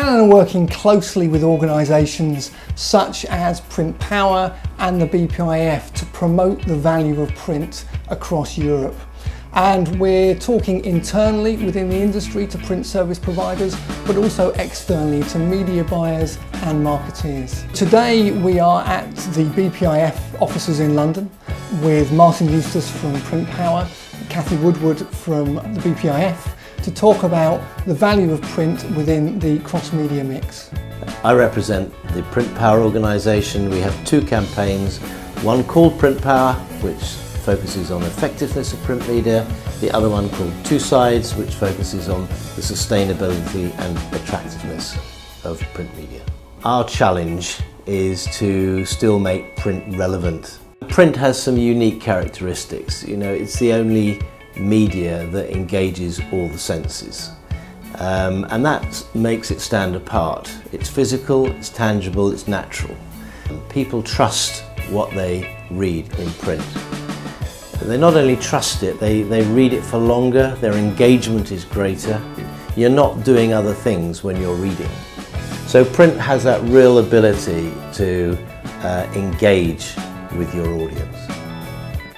Canon are working closely with organisations such as Print Power and the BPIF to promote the value of print across Europe. And we're talking internally within the industry to print service providers, but also externally to media buyers and marketeers. Today we are at the BPIF offices in London with Martyn Eustace from Print Power, Cathy Woodward from the BPIF, to talk about the value of print within the cross-media mix. I represent the Print Power organisation. We have two campaigns, one called Print Power, which focuses on effectiveness of print media, the other one called Two Sides, which focuses on the sustainability and attractiveness of print media. Our challenge is to still make print relevant. Print has some unique characteristics. You know, it's the only media that engages all the senses. And that makes it stand apart. It's physical, it's tangible, it's natural. And people trust what they read in print. They not only trust it, they read it for longer, their engagement is greater. You're not doing other things when you're reading. So print has that real ability to engage with your audience.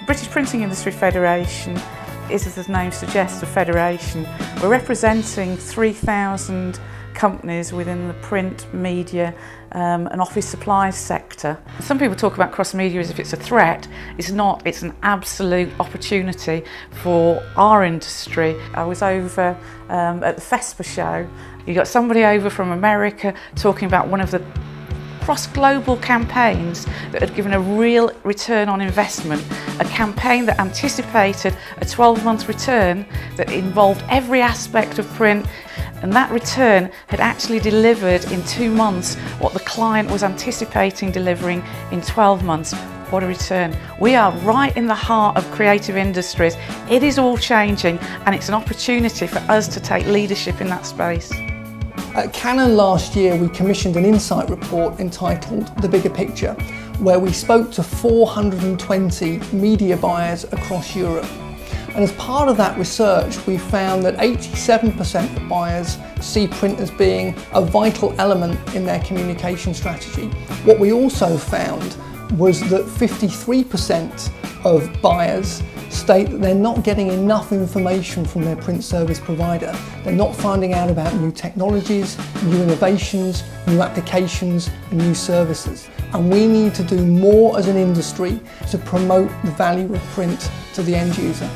British Printing Industry Federation is, as the name suggests, a federation. We're representing 3,000 companies within the print, media and office supplies sector. Some people talk about cross-media as if it's a threat. It's not, it's an absolute opportunity for our industry. I was over at the FESPA show. You got somebody over from America talking about one of the cross-global campaigns that had given a real return on investment, a campaign that anticipated a 12-month return that involved every aspect of print, and that return had actually delivered in 2 months what the client was anticipating delivering in 12 months. What a return. We are right in the heart of creative industries. It is all changing, and it's an opportunity for us to take leadership in that space. At Canon last year we commissioned an insight report entitled The Bigger Picture, where we spoke to 420 media buyers across Europe. And as part of that research we found that 87% of buyers see print as being a vital element in their communication strategy. What we also found was that 53% of buyers state that they're not getting enough information from their print service provider. They're not finding out about new technologies, new innovations, new applications and new services. And we need to do more as an industry to promote the value of print to the end user.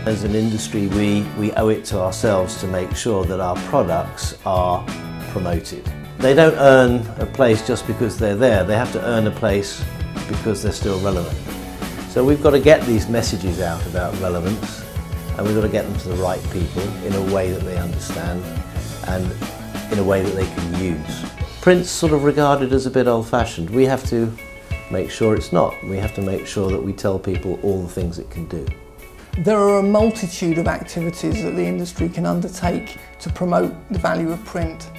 As an industry, we owe it to ourselves to make sure that our products are promoted. They don't earn a place just because they're there. They have to earn a place because they're still relevant. So we've got to get these messages out about relevance, and we've got to get them to the right people in a way that they understand and in a way that they can use. Print's sort of regarded as a bit old-fashioned. We have to make sure it's not. We have to make sure that we tell people all the things it can do. There are a multitude of activities that the industry can undertake to promote the value of print.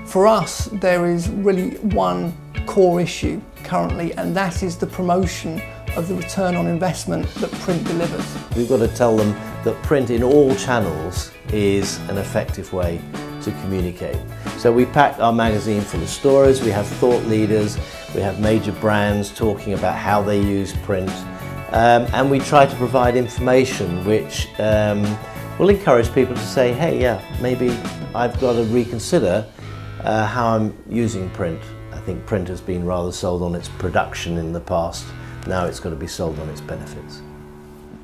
For us, there is really one core issue currently, and that is the promotion of the return on investment that print delivers. We've got to tell them that print in all channels is an effective way to communicate. So we pack our magazine full of stories, we have thought leaders, we have major brands talking about how they use print, and we try to provide information which will encourage people to say, hey, yeah, maybe I've got to reconsider how I'm using print. I think print has been rather sold on its production in the past. Now it's got to be sold on its benefits.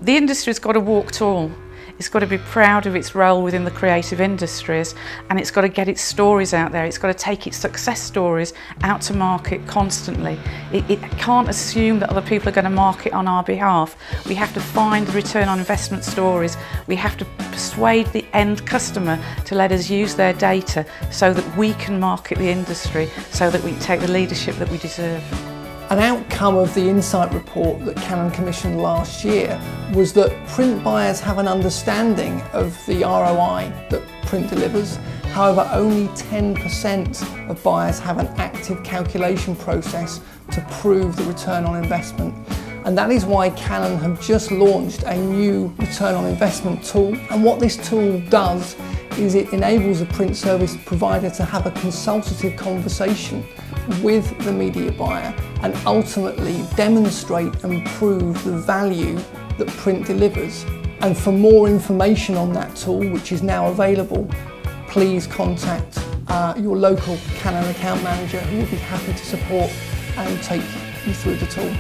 The industry's got to walk tall. It's got to be proud of its role within the creative industries, and it's got to get its stories out there. It's got to take its success stories out to market constantly. It can't assume that other people are going to market on our behalf. We have to find the return on investment stories. We have to persuade the end customer to let us use their data so that we can market the industry, so that we can take the leadership that we deserve. An outcome of the insight report that Canon commissioned last year was that print buyers have an understanding of the ROI that print delivers. However, only 10% of buyers have an active calculation process to prove the return on investment. And that is why Canon have just launched a new return on investment tool. And what this tool does is it enables a print service provider to have a consultative conversation with the media buyer and ultimately demonstrate and prove the value that print delivers. And for more information on that tool, which is now available, please contact your local Canon account manager, who will be happy to support and take you through the tool.